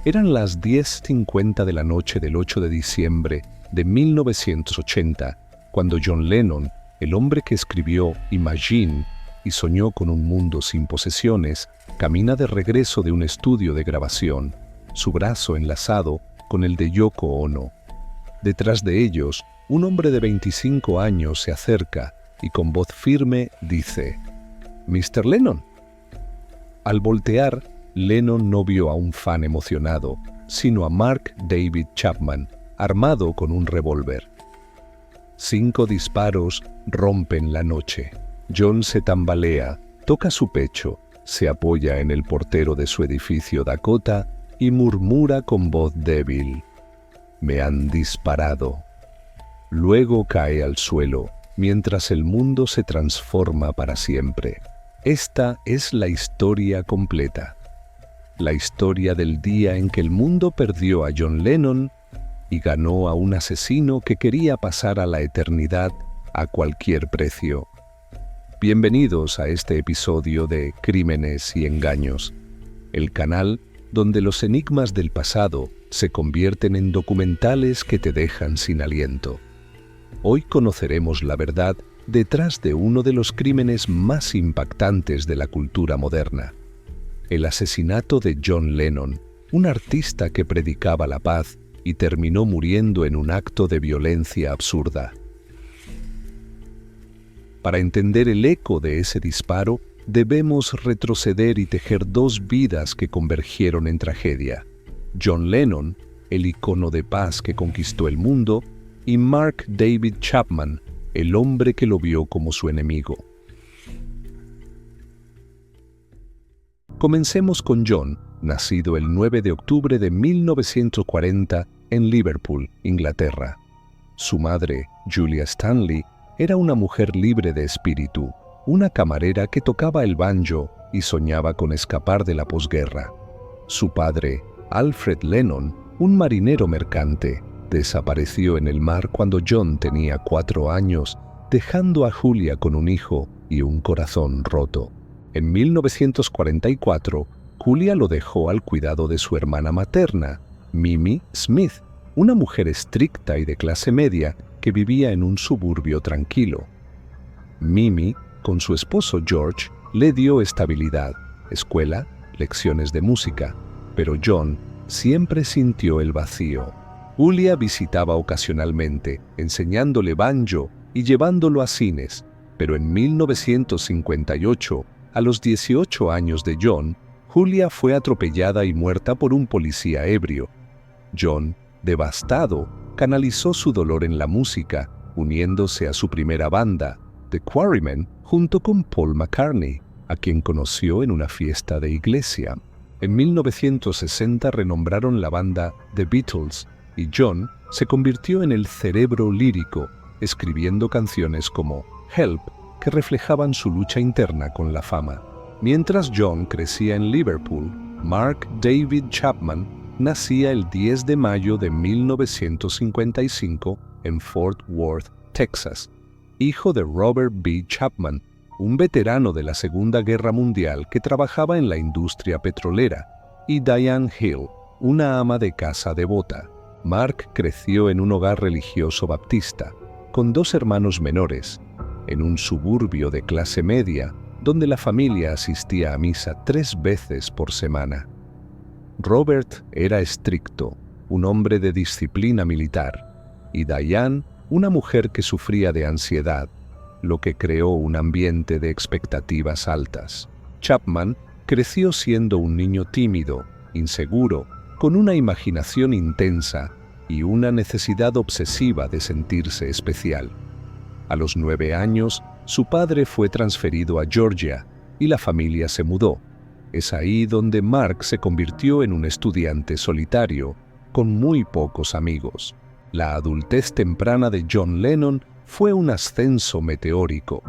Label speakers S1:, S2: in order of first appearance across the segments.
S1: Eran las 10:50 de la noche del 8 de diciembre de 1980, cuando John Lennon, el hombre que escribió Imagine y soñó con un mundo sin posesiones, camina de regreso de un estudio de grabación, su brazo enlazado con el de Yoko Ono. Detrás de ellos, un hombre de 25 años se acerca y con voz firme dice: «Mr. Lennon». Al voltear, Lennon no vio a un fan emocionado, sino a Mark David Chapman, armado con un revólver. 5 disparos rompen la noche. John se tambalea, toca su pecho, se apoya en el portero de su edificio Dakota y murmura con voz débil: «Me han disparado». Luego cae al suelo, mientras el mundo se transforma para siempre. Esta es la historia completa. La historia del día en que el mundo perdió a John Lennon y ganó a un asesino que quería pasar a la eternidad a cualquier precio. Bienvenidos a este episodio de Crímenes y Engaños, el canal donde los enigmas del pasado se convierten en documentales que te dejan sin aliento. Hoy conoceremos la verdad detrás de uno de los crímenes más impactantes de la cultura moderna: el asesinato de John Lennon, un artista que predicaba la paz y terminó muriendo en un acto de violencia absurda. Para entender el eco de ese disparo, debemos retroceder y tejer 2 vidas que convergieron en tragedia: John Lennon, el icono de paz que conquistó el mundo, y Mark David Chapman, el hombre que lo vio como su enemigo. Comencemos con John, nacido el 9 de octubre de 1940 en Liverpool, Inglaterra. Su madre, Julia Stanley, era una mujer libre de espíritu, una camarera que tocaba el banjo y soñaba con escapar de la posguerra. Su padre, Alfred Lennon, un marinero mercante, desapareció en el mar cuando John tenía 4 años, dejando a Julia con un hijo y un corazón roto. En 1944, Julia lo dejó al cuidado de su hermana materna, Mimi Smith, una mujer estricta y de clase media que vivía en un suburbio tranquilo. Mimi, con su esposo George, le dio estabilidad, escuela, lecciones de música, pero John siempre sintió el vacío. Julia visitaba ocasionalmente, enseñándole banjo y llevándolo a cines, pero en 1958, a los 18 años de John, Julia fue atropellada y muerta por un policía ebrio. John, devastado, canalizó su dolor en la música, uniéndose a su primera banda, The Quarrymen, junto con Paul McCartney, a quien conoció en una fiesta de iglesia. En 1960 renombraron la banda The Beatles, y John se convirtió en el cerebro lírico, escribiendo canciones como Help, que reflejaban su lucha interna con la fama. Mientras John crecía en Liverpool, Mark David Chapman nacía el 10 de mayo de 1955 en Fort Worth, Texas, hijo de Robert B. Chapman, un veterano de la Segunda Guerra Mundial que trabajaba en la industria petrolera, y Diane Hill, una ama de casa devota. Mark creció en un hogar religioso baptista, con 2 hermanos menores, en un suburbio de clase media, donde la familia asistía a misa 3 veces por semana. Robert era estricto, un hombre de disciplina militar, y Diane, una mujer que sufría de ansiedad, lo que creó un ambiente de expectativas altas. Chapman creció siendo un niño tímido, inseguro, con una imaginación intensa y una necesidad obsesiva de sentirse especial. A los 9 años, su padre fue transferido a Georgia y la familia se mudó. Es ahí donde Mark se convirtió en un estudiante solitario, con muy pocos amigos. La adultez temprana de John Lennon fue un ascenso meteórico.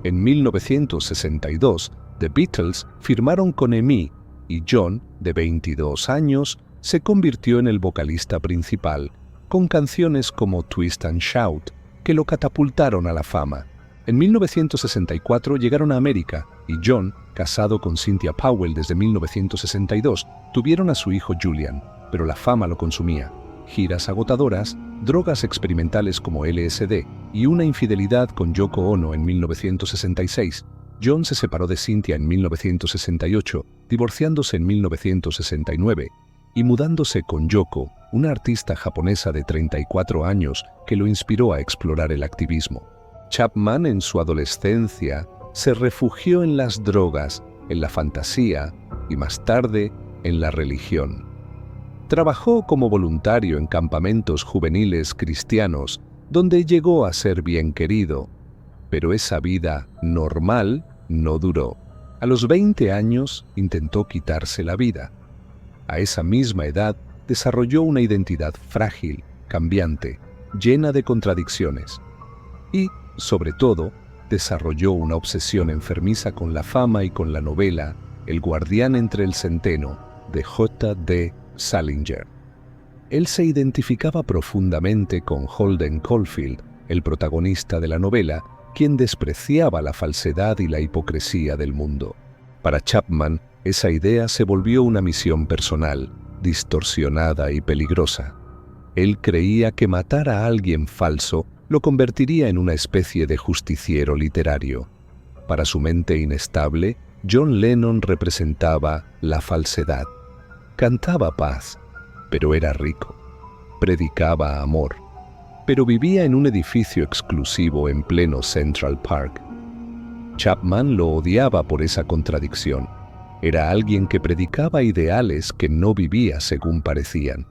S1: En 1962, The Beatles firmaron con EMI y John, de 22 años, se convirtió en el vocalista principal, con canciones como Twist and Shout, que lo catapultaron a la fama. En 1964 llegaron a América y John Casado con Cynthia Powell desde 1962, tuvieron a su hijo Julian, pero la fama lo consumía. Giras agotadoras, drogas experimentales como LSD y una infidelidad con Yoko Ono en 1966. John se separó de Cynthia en 1968, divorciándose en 1969 y mudándose con Yoko, una artista japonesa de 34 años que lo inspiró a explorar el activismo. Chapman en su adolescencia se refugió en las drogas, en la fantasía y más tarde en la religión. Trabajó como voluntario en campamentos juveniles cristianos, donde llegó a ser bien querido, pero esa vida normal no duró. A los 20 años intentó quitarse la vida. A esa misma edad desarrolló una identidad frágil, cambiante, llena de contradicciones. Y, sobre todo, desarrolló una obsesión enfermiza con la fama y con la novela El guardián entre el centeno, de J.D. Salinger. Él se identificaba profundamente con Holden Caulfield, el protagonista de la novela, quien despreciaba la falsedad y la hipocresía del mundo. Para Chapman, esa idea se volvió una misión personal, distorsionada y peligrosa. Él creía que matar a alguien falso lo convertiría en una especie de justiciero literario. Para su mente inestable, John Lennon representaba la falsedad. Cantaba paz, pero era rico. Predicaba amor, pero vivía en un edificio exclusivo en pleno Central Park. Chapman lo odiaba por esa contradicción. Era alguien que predicaba ideales que no vivía según parecían.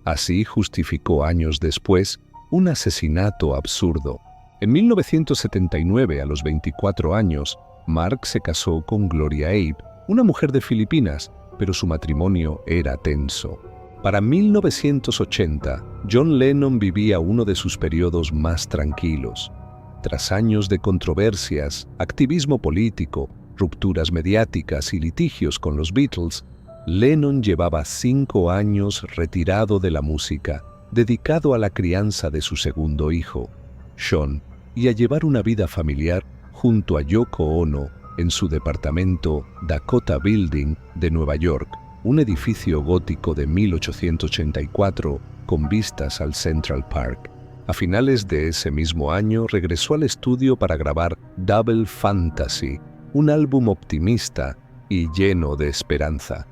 S1: Así justificó años después un asesinato absurdo. En 1979, a los 24 años, Mark se casó con Gloria Abe, una mujer de Filipinas, pero su matrimonio era tenso. Para 1980, John Lennon vivía uno de sus periodos más tranquilos. Tras años de controversias, activismo político, rupturas mediáticas y litigios con los Beatles, Lennon llevaba 5 años retirado de la música, dedicado a la crianza de su segundo hijo, Sean, y a llevar una vida familiar junto a Yoko Ono en su departamento Dakota Building de Nueva York, un edificio gótico de 1884 con vistas al Central Park. A finales de ese mismo año regresó al estudio para grabar Double Fantasy, un álbum optimista y lleno de esperanza.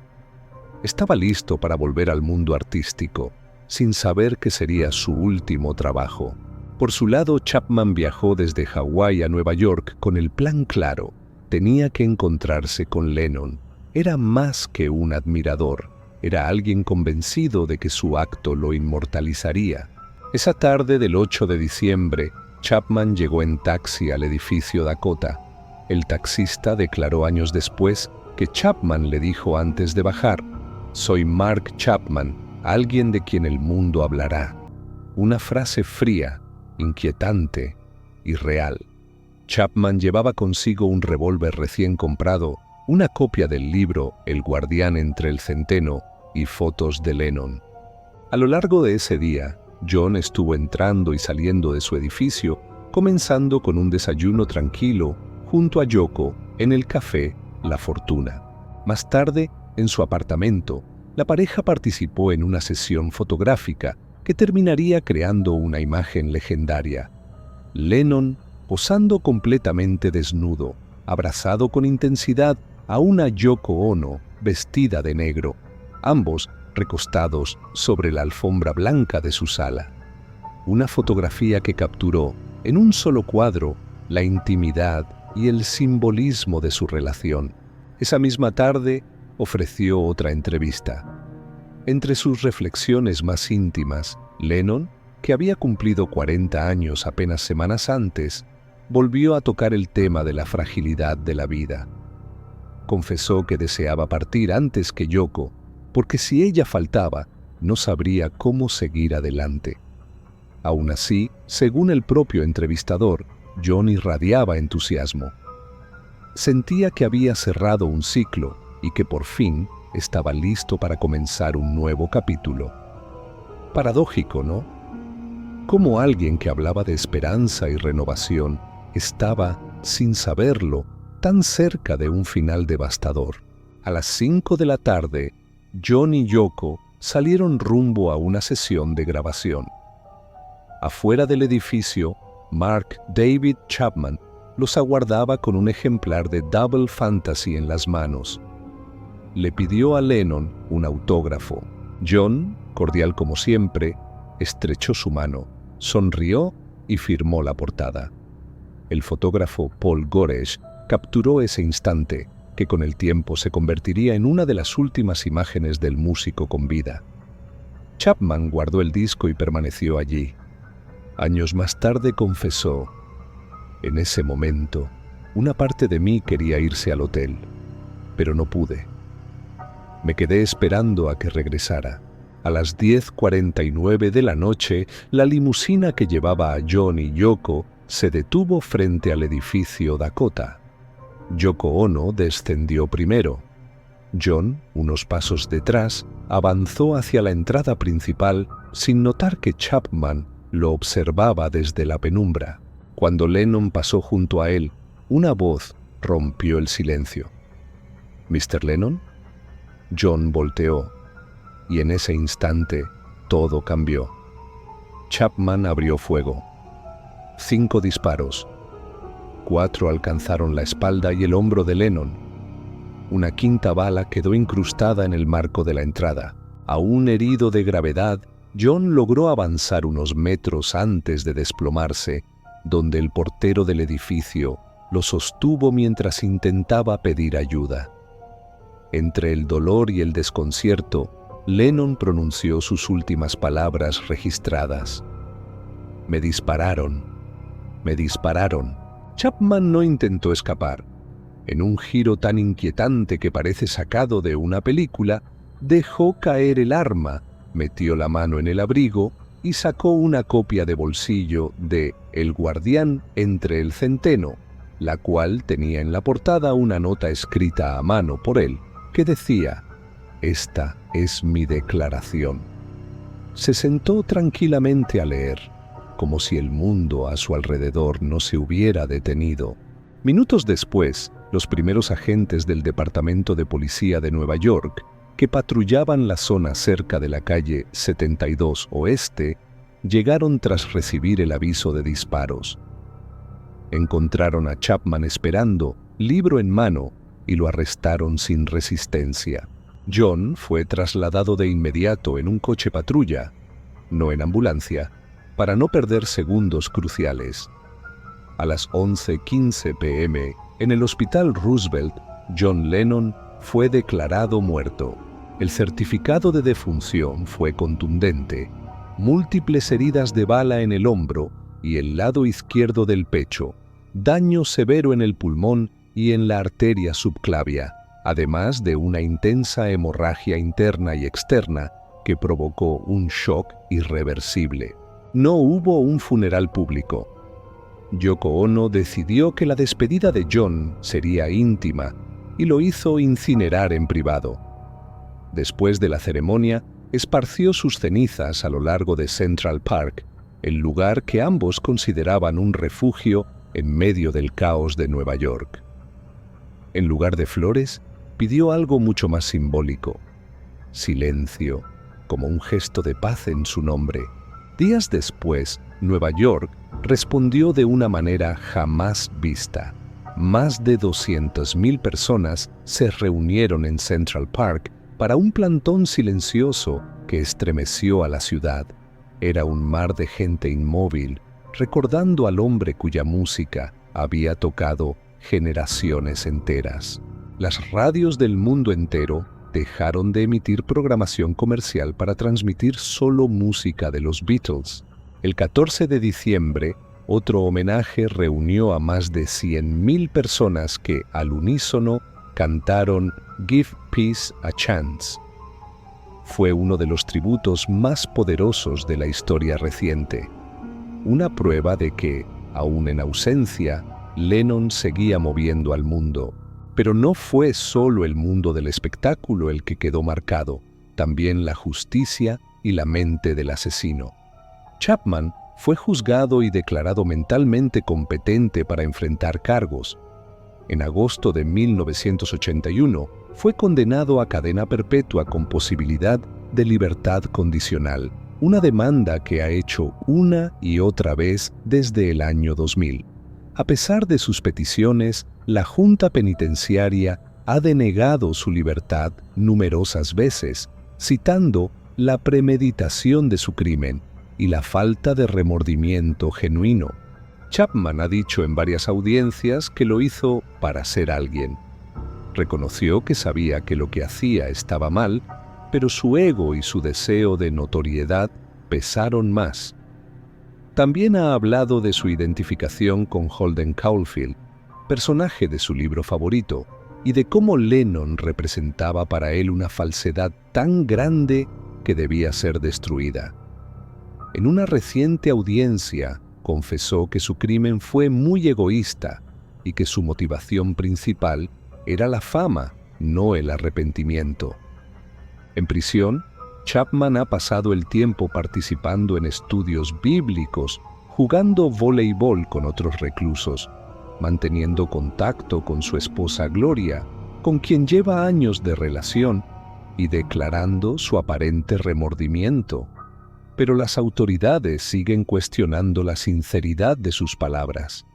S1: Estaba listo para volver al mundo artístico, sin saber que sería su último trabajo. Por su lado, Chapman viajó desde Hawái a Nueva York con el plan claro. Tenía que encontrarse con Lennon. Era más que un admirador. Era alguien convencido de que su acto lo inmortalizaría. Esa tarde del 8 de diciembre, Chapman llegó en taxi al edificio Dakota. El taxista declaró años después que Chapman le dijo antes de bajar: «Soy Mark Chapman, alguien de quien el mundo hablará». Una frase fría, inquietante y real. Chapman llevaba consigo un revólver recién comprado, una copia del libro El guardián entre el centeno y fotos de Lennon. A lo largo de ese día, John estuvo entrando y saliendo de su edificio, comenzando con un desayuno tranquilo junto a Yoko en el café La Fortuna. Más tarde, en su apartamento, la pareja participó en una sesión fotográfica que terminaría creando una imagen legendaria. Lennon posando completamente desnudo, abrazado con intensidad a una Yoko Ono vestida de negro, ambos recostados sobre la alfombra blanca de su sala. Una fotografía que capturó, en un solo cuadro, la intimidad y el simbolismo de su relación. Esa misma tarde ofreció otra entrevista. Entre sus reflexiones más íntimas, Lennon, que había cumplido 40 años apenas semanas antes, volvió a tocar el tema de la fragilidad de la vida. Confesó que deseaba partir antes que Yoko, porque si ella faltaba, no sabría cómo seguir adelante. Aún así, según el propio entrevistador, John irradiaba entusiasmo. Sentía que había cerrado un ciclo y que por fin estaba listo para comenzar un nuevo capítulo. Paradójico, ¿no? Cómo alguien que hablaba de esperanza y renovación estaba, sin saberlo, tan cerca de un final devastador. A las 5 de la tarde, John y Yoko salieron rumbo a una sesión de grabación. Afuera del edificio, Mark David Chapman los aguardaba con un ejemplar de Double Fantasy en las manos. Le pidió a Lennon un autógrafo. John, cordial como siempre, estrechó su mano, sonrió y firmó la portada. El fotógrafo Paul Goresh capturó ese instante, que con el tiempo se convertiría en una de las últimas imágenes del músico con vida. Chapman guardó el disco y permaneció allí. Años más tarde confesó: en ese momento, una parte de mí quería irse al hotel, pero no pude. Me quedé esperando a que regresara. A las 10:49 de la noche, la limusina que llevaba a John y Yoko se detuvo frente al edificio Dakota. Yoko Ono descendió primero. John, unos pasos detrás, avanzó hacia la entrada principal sin notar que Chapman lo observaba desde la penumbra. Cuando Lennon pasó junto a él, una voz rompió el silencio. ¿Mr. Lennon? John volteó, y en ese instante todo cambió. Chapman abrió fuego. 5 disparos. 4 alcanzaron la espalda y el hombro de Lennon. Una quinta bala quedó incrustada en el marco de la entrada. Aún herido de gravedad, John logró avanzar unos metros antes de desplomarse, donde el portero del edificio lo sostuvo mientras intentaba pedir ayuda. Entre el dolor y el desconcierto, Lennon pronunció sus últimas palabras registradas. Me dispararon. Me dispararon. Chapman no intentó escapar. En un giro tan inquietante que parece sacado de una película, dejó caer el arma, metió la mano en el abrigo y sacó una copia de bolsillo de El guardián entre el centeno, la cual tenía en la portada una nota escrita a mano por él, que decía: «Esta es mi declaración». Se sentó tranquilamente a leer, como si el mundo a su alrededor no se hubiera detenido. Minutos después, los primeros agentes del Departamento de Policía de Nueva York, que patrullaban la zona cerca de la calle 72 Oeste, llegaron tras recibir el aviso de disparos. Encontraron a Chapman esperando, libro en mano, y lo arrestaron sin resistencia. John fue trasladado de inmediato en un coche patrulla, no en ambulancia, para no perder segundos cruciales. A las 11:15 p.m., en el Hospital Roosevelt, John Lennon fue declarado muerto. El certificado de defunción fue contundente: múltiples heridas de bala en el hombro y el lado izquierdo del pecho, daño severo en el pulmón y en la arteria subclavia, además de una intensa hemorragia interna y externa que provocó un shock irreversible. No hubo un funeral público. Yoko Ono decidió que la despedida de John sería íntima y lo hizo incinerar en privado. Después de la ceremonia, esparció sus cenizas a lo largo de Central Park, el lugar que ambos consideraban un refugio en medio del caos de Nueva York. En lugar de flores, pidió algo mucho más simbólico: silencio, como un gesto de paz en su nombre. Días después, Nueva York respondió de una manera jamás vista. Más de 200.000 personas se reunieron en Central Park para un plantón silencioso que estremeció a la ciudad. Era un mar de gente inmóvil, recordando al hombre cuya música había tocado generaciones enteras. Las radios del mundo entero dejaron de emitir programación comercial para transmitir solo música de los Beatles. El 14 de diciembre, otro homenaje reunió a más de 100.000 personas que, al unísono, cantaron Give Peace a Chance. Fue uno de los tributos más poderosos de la historia reciente. Una prueba de que, aún en ausencia, Lennon seguía moviendo al mundo. Pero no fue solo el mundo del espectáculo el que quedó marcado, también la justicia y la mente del asesino. Chapman fue juzgado y declarado mentalmente competente para enfrentar cargos. En agosto de 1981, fue condenado a cadena perpetua con posibilidad de libertad condicional, una demanda que ha hecho una y otra vez desde el año 2000. A pesar de sus peticiones, la Junta Penitenciaria ha denegado su libertad numerosas veces, citando la premeditación de su crimen y la falta de remordimiento genuino. Chapman ha dicho en varias audiencias que lo hizo para ser alguien. Reconoció que sabía que lo que hacía estaba mal, pero su ego y su deseo de notoriedad pesaron más. También ha hablado de su identificación con Holden Caulfield, personaje de su libro favorito, y de cómo Lennon representaba para él una falsedad tan grande que debía ser destruida. En una reciente audiencia, confesó que su crimen fue muy egoísta y que su motivación principal era la fama, no el arrepentimiento. En prisión, Chapman ha pasado el tiempo participando en estudios bíblicos, jugando voleibol con otros reclusos, manteniendo contacto con su esposa Gloria, con quien lleva años de relación, y declarando su aparente remordimiento. Pero las autoridades siguen cuestionando la sinceridad de sus palabras.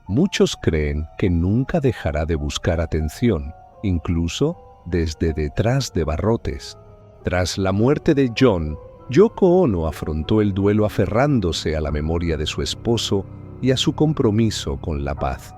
S1: Muchos creen que nunca dejará de buscar atención, incluso desde detrás de barrotes. Tras la muerte de John, Yoko Ono afrontó el duelo aferrándose a la memoria de su esposo y a su compromiso con la paz.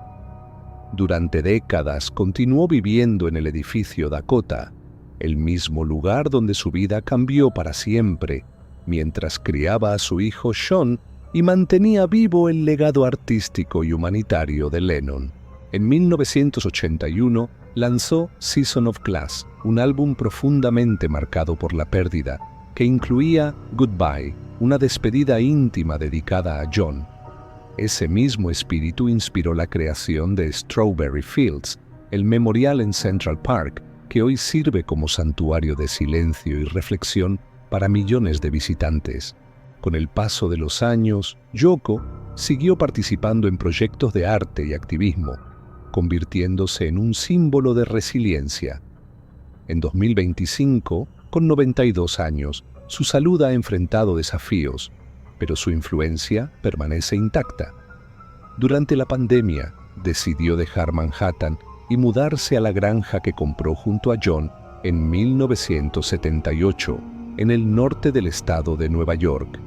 S1: Durante décadas continuó viviendo en el edificio Dakota, el mismo lugar donde su vida cambió para siempre, mientras criaba a su hijo Sean y mantenía vivo el legado artístico y humanitario de Lennon. En 1981 lanzó Season of Glass, un álbum profundamente marcado por la pérdida, que incluía Goodbye, una despedida íntima dedicada a John. Ese mismo espíritu inspiró la creación de Strawberry Fields, el memorial en Central Park, que hoy sirve como santuario de silencio y reflexión para millones de visitantes. Con el paso de los años, Yoko siguió participando en proyectos de arte y activismo, convirtiéndose en un símbolo de resiliencia. En 2025, con 92 años, su salud ha enfrentado desafíos, pero su influencia permanece intacta. Durante la pandemia, decidió dejar Manhattan y mudarse a la granja que compró junto a John en 1978, en el norte del estado de Nueva York.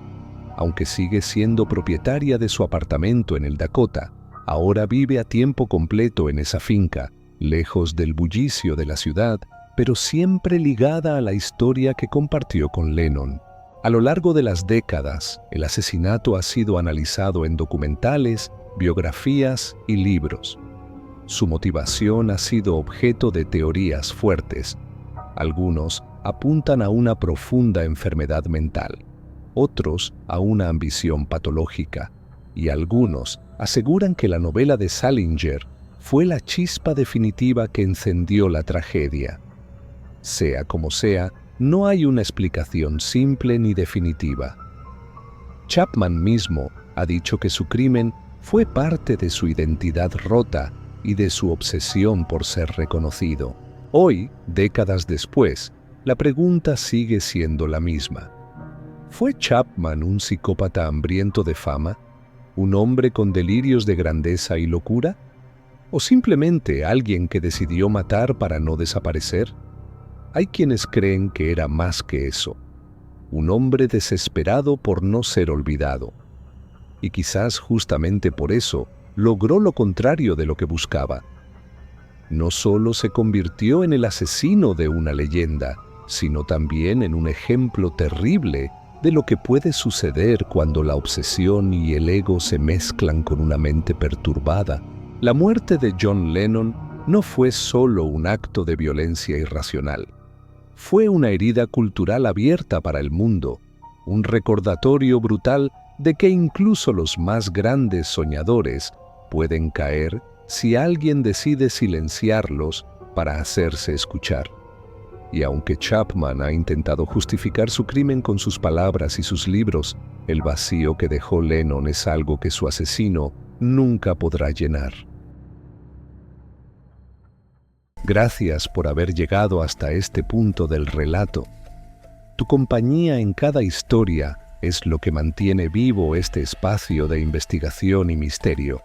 S1: Aunque sigue siendo propietaria de su apartamento en el Dakota, ahora vive a tiempo completo en esa finca, lejos del bullicio de la ciudad, pero siempre ligada a la historia que compartió con Lennon. A lo largo de las décadas, el asesinato ha sido analizado en documentales, biografías y libros. Su motivación ha sido objeto de teorías fuertes. Algunos apuntan a una profunda enfermedad mental, otros a una ambición patológica, y algunos aseguran que la novela de Salinger fue la chispa definitiva que encendió la tragedia. Sea como sea, no hay una explicación simple ni definitiva. Chapman mismo ha dicho que su crimen fue parte de su identidad rota y de su obsesión por ser reconocido. Hoy, décadas después, la pregunta sigue siendo la misma. ¿Fue Chapman un psicópata hambriento de fama? ¿Un hombre con delirios de grandeza y locura? ¿O simplemente alguien que decidió matar para no desaparecer? Hay quienes creen que era más que eso. Un hombre desesperado por no ser olvidado. Y quizás justamente por eso logró lo contrario de lo que buscaba. No solo se convirtió en el asesino de una leyenda, sino también en un ejemplo terrible de lo que puede suceder cuando la obsesión y el ego se mezclan con una mente perturbada. La muerte de John Lennon no fue solo un acto de violencia irracional. Fue una herida cultural abierta para el mundo, un recordatorio brutal de que incluso los más grandes soñadores pueden caer si alguien decide silenciarlos para hacerse escuchar. Y aunque Chapman ha intentado justificar su crimen con sus palabras y sus libros, el vacío que dejó Lennon es algo que su asesino nunca podrá llenar. Gracias por haber llegado hasta este punto del relato. Tu compañía en cada historia es lo que mantiene vivo este espacio de investigación y misterio.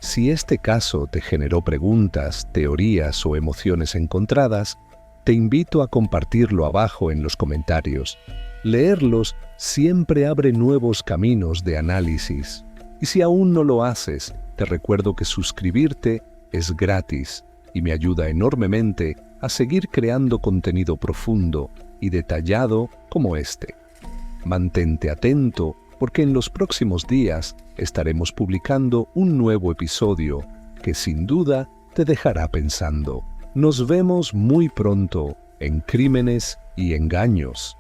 S1: Si este caso te generó preguntas, teorías o emociones encontradas, te invito a compartirlo abajo en los comentarios. Leerlos siempre abre nuevos caminos de análisis. Y si aún no lo haces, te recuerdo que suscribirte es gratis y me ayuda enormemente a seguir creando contenido profundo y detallado como este. Mantente atento porque en los próximos días estaremos publicando un nuevo episodio que sin duda te dejará pensando. Nos vemos muy pronto en Crímenes y Engaños.